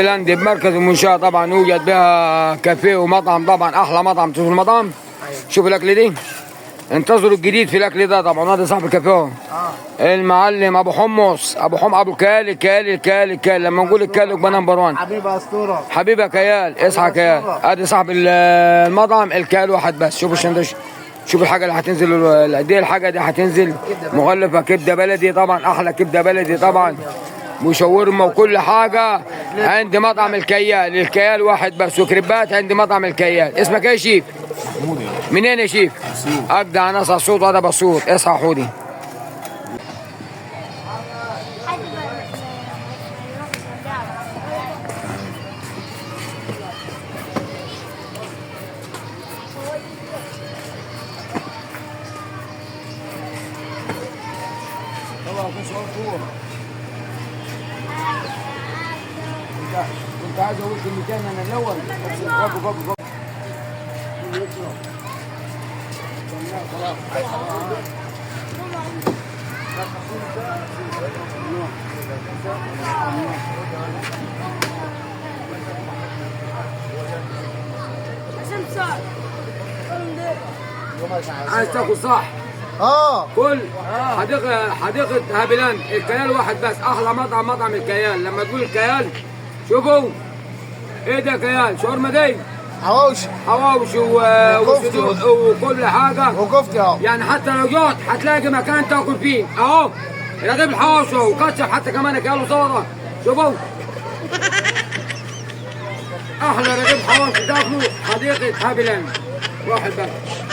هابلاند بمركز المنشاه طبعا يوجد بها كافيه ومطعم، طبعا احلى مطعم تشوف المطعم. شوف الاكل دي، انتظروا الجديد في الاكل ده. طبعا هذا صاحب الكافيه اهو، المعلم ابو حمص، ابو كال لما نقول الكال يبقى نمبر 1. حبيبي اسطوره، حبيبك كيال، اصحى كيال. ادي صاحب المطعم الكيال واحد بس. شوف الشندوتش، شوف الحاجه اللي هتنزل دي، الحاجه دي هتنزل مغلفه كبده بلدي طبعا، احلى كبده بلدي طبعا، وشاورما وكل حاجه عند مطعم الكيال واحد بس. وكريبات عند مطعم الكيال. اسمك ايه يا شيف؟ منين يا شيف؟ اجدع ناس الصوت. هذا بصوت. اصحى حودي. كنت عايز اقول كلمتين انا الاول بس غبوا. عايز تاكل صح؟ كل حديقة هابلاند الكيال واحد بس. احلى مطعم الكيال. لما تقول الكيال شوفوا ايه ده كيال. شاورما دي حواوشي وكل حاجه وكفتي اهو. يعني حتى لو جوت هتلاقي مكان تاكل فيه اهو. رغيف الحواوشي وكاتشب حتى كمان كيال وسلطه. شوفوا احلى رغيف حواوشي تاكلوا حديقة هابلاند واحد بس.